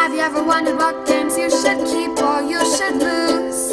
Have you ever wondered what games you should keep or you should lose?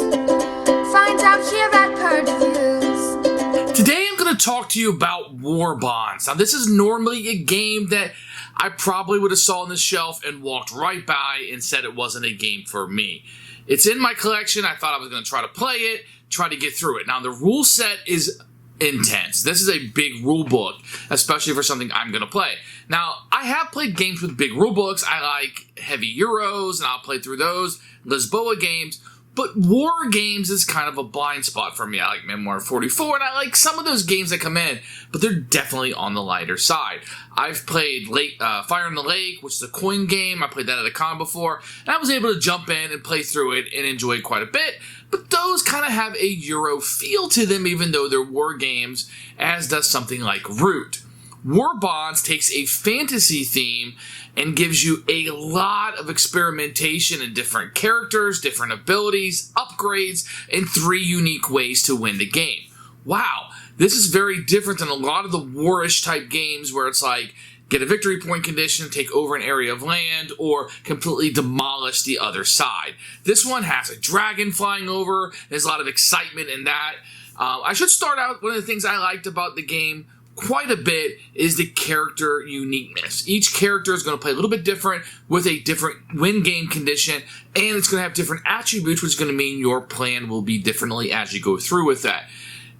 Find out here at Purge Reviews. Today I'm going to talk to you about Warbonds. Now this is normally a game that I probably would have saw on the shelf and walked right by and said it wasn't a game for me. It's in my collection. I thought I was going to try to play it, try to get through it. Now the rule set is intense. This is a big rule book, especially for something I'm going to play. Now, I have played games with big rule books. I like heavy Euros, and I'll play through those. Lisboa games. But war games is kind of a blind spot for me. I like Memoir 44, and I like some of those games that come in, but they're definitely on the lighter side. I've played Fire in the Lake, which is a coin game. I played that at a con before, and I was able to jump in and play through it and enjoy it quite a bit. But those kind of have a Euro feel to them, even though they're war games, as does something like Root. Warbonds takes a fantasy theme and gives you a lot of experimentation in different characters, different abilities, upgrades, and 3 unique ways to win the game. Wow, this is very different than a lot of the warish type games where it's like, get a victory point condition, take over an area of land, or completely demolish the other side. This one has a dragon flying over. There's a lot of excitement in that. I should start out, one of the things I liked about the game quite a bit is the character uniqueness. Each character is going to play a little bit different with a different win game condition, and it's going to have different attributes, which is going to mean your plan will be differently as you go through with that.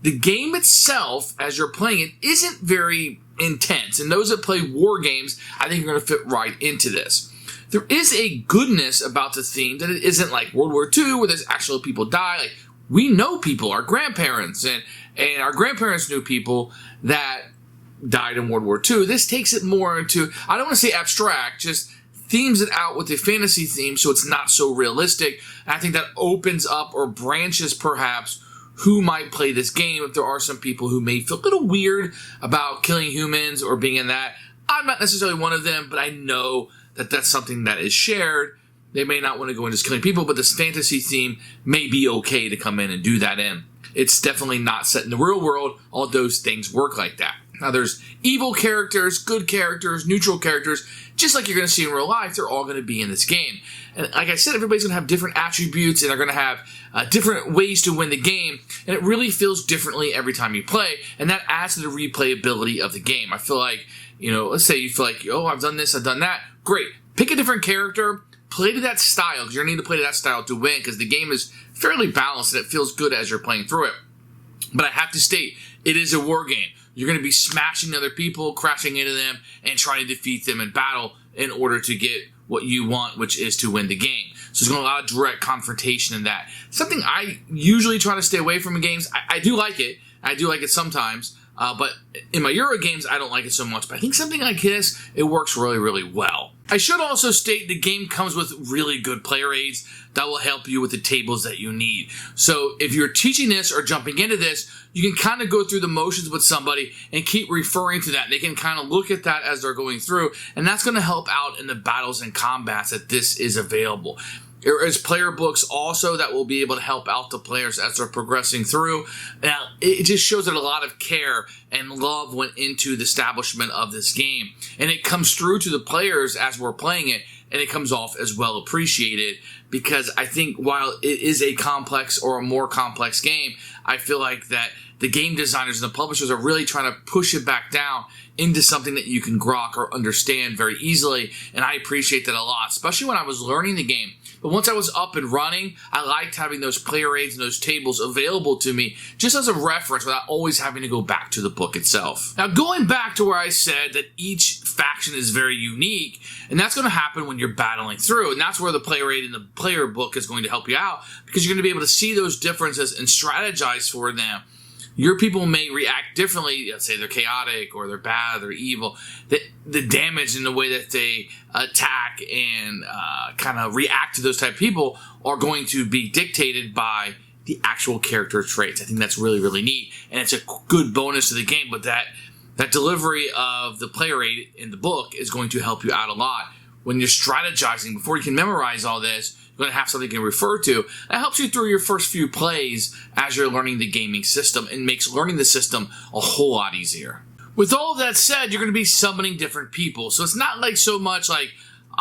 The game itself, as you're playing it, isn't very intense, and those that play war games, I think, are going to fit right into this. There is a goodness about the theme that it isn't like World War II, where there's actual people die. Like, we know people, our grandparents, and our grandparents knew people that died in World War II. This takes it more into, I don't want to say abstract, just themes it out with a fantasy theme so it's not so realistic. And I think that opens up or branches perhaps who might play this game if there are some people who may feel a little weird about killing humans or being in that. I'm not necessarily one of them, but I know that that's something that is shared. They may not want to go into just killing people, but this fantasy theme may be okay to come in and do that in. It's definitely not set in the real world, all those things work like that. Now there's evil characters, good characters, neutral characters, just like you're going to see in real life, they're all going to be in this game. And like I said, everybody's going to have different attributes and they're going to have different ways to win the game, and it really feels differently every time you play, and that adds to the replayability of the game. I feel like, let's say you feel like, oh, I've done this, I've done that. Great. Pick a different character, play to that style, because you're going to need to play to that style to win, because the game is fairly balanced and it feels good as you're playing through it. But I have to state, it is a war game. You're going to be smashing other people, crashing into them, and trying to defeat them in battle in order to get what you want, which is to win the game. So there's going to be a lot of direct confrontation in that. Something I usually try to stay away from in games. I do like it. I do like it sometimes. But in my Euro games, I don't like it so much. But I think something like this, it works really, really well. I should also state the game comes with really good player aids that will help you with the tables that you need. So if you're teaching this or jumping into this, you can kind of go through the motions with somebody and keep referring to that. They can kind of look at that as they're going through, and that's going to help out in the battles and combats that this is available. There is player books also that will be able to help out the players as they're progressing through. Now, it just shows that a lot of care and love went into the establishment of this game. And it comes through to the players as we're playing it, and it comes off as well appreciated, because I think while it is a complex or a more complex game, I feel like that the game designers and the publishers are really trying to push it back down into something that you can grok or understand very easily, and I appreciate that a lot, especially when I was learning the game. But once I was up and running, I liked having those player aids and those tables available to me just as a reference without always having to go back to the book itself. Now, going back to where I said that each faction is very unique, and that's going to happen when you're battling through, and that's where the player aid in the player book is going to help you out, because you're going to be able to see those differences and strategize for them. Your people may react differently. Let's say they're chaotic or they're bad, they're evil. The damage and the way that they attack and kind of react to those type of people are going to be dictated by the actual character traits. I think that's really, really neat, and it's a good bonus to the game. But that delivery of the player aid in the book is going to help you out a lot. When you're strategizing, before you can memorize all this, you're going to have something you can refer to. That helps you through your first few plays as you're learning the gaming system, and makes learning the system a whole lot easier. With all of that said, you're going to be summoning different people. So it's not like so much like,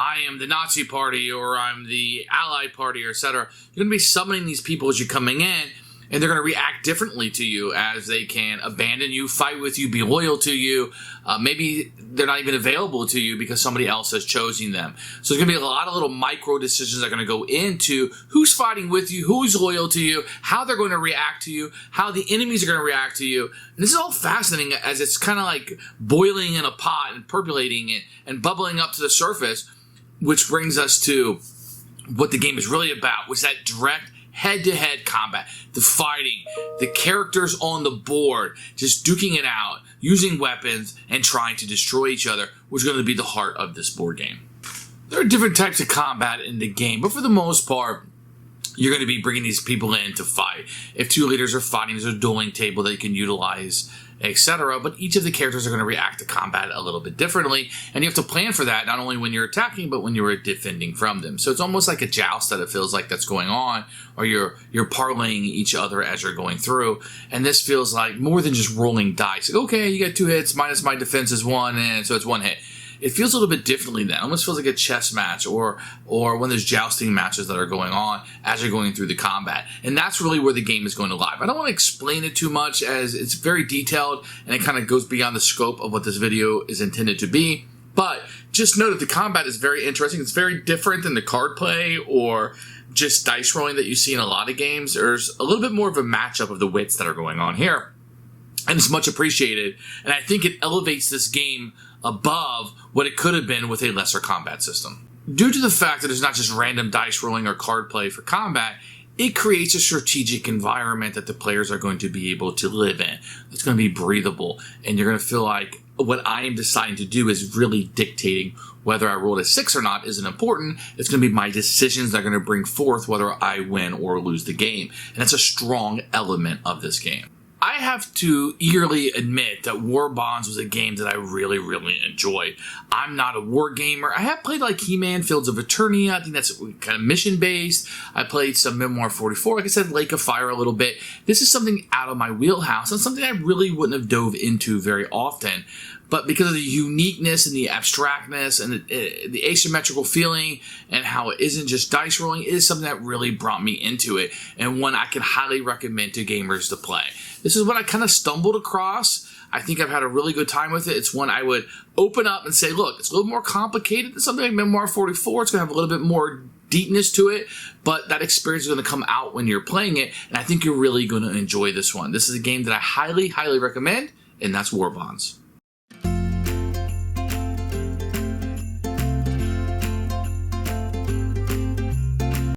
I am the Nazi party, or I'm the Allied party, or etc. You're going to be summoning these people as you're coming in, and they're going to react differently to you as they can abandon you, fight with you, be loyal to you. Maybe they're not even available to you because somebody else has chosen them. So there's going to be a lot of little micro decisions that are going to go into who's fighting with you, who's loyal to you, how they're going to react to you, how the enemies are going to react to you. And this is all fascinating as it's kind of like boiling in a pot and percolating it and bubbling up to the surface, which brings us to what the game is really about, was that direct head-to-head combat, the fighting, the characters on the board, just duking it out, using weapons, and trying to destroy each other, which is going to be the heart of this board game. There are different types of combat in the game, but for the most part, you're going to be bringing these people in to fight. If two leaders are fighting, there's a dueling table that you can utilize, etc. But each of the characters are going to react to combat a little bit differently, and you have to plan for that not only when you're attacking, but when you're defending from them. So it's almost like a joust that it feels like that's going on, or you're parlaying each other as you're going through. And this feels like more than just rolling dice. Okay, you get 2 hits, minus my defense is 1, and so it's 1 hit. It feels a little bit differently then. It almost feels like a chess match or one of those jousting matches that are going on as you're going through the combat. And that's really where the game is going to live. I don't want to explain it too much as it's very detailed and it kind of goes beyond the scope of what this video is intended to be. But just know that the combat is very interesting. It's very different than the card play or just dice rolling that you see in a lot of games. There's a little bit more of a matchup of the wits that are going on here. And it's much appreciated. And I think it elevates this game above what it could have been with a lesser combat system. Due to the fact that there's not just random dice rolling or card play for combat, it creates a strategic environment that the players are going to be able to live in. It's going to be breathable, and you're going to feel like what I am deciding to do is really dictating whether I rolled a 6 or not isn't important. It's going to be my decisions that are going to bring forth whether I win or lose the game. And that's a strong element of this game. I have to eagerly admit that Warbonds was a game that I really, really enjoyed. I'm not a war gamer. I have played like He-Man, Fields of Eternia. I think that's kind of mission-based. I played some Memoir 44. Like I said, Lake of Fire a little bit. This is something out of my wheelhouse and something I really wouldn't have dove into very often. But because of the uniqueness and the abstractness and the asymmetrical feeling and how it isn't just dice rolling, it is something that really brought me into it and one I can highly recommend to gamers to play. This is what I kind of stumbled across. I think I've had a really good time with it. It's one I would open up and say, look, it's a little more complicated than something like Memoir 44. It's going to have a little bit more deepness to it, but that experience is going to come out when you're playing it, and I think you're really going to enjoy this one. This is a game that I highly, highly recommend, and that's Warbonds.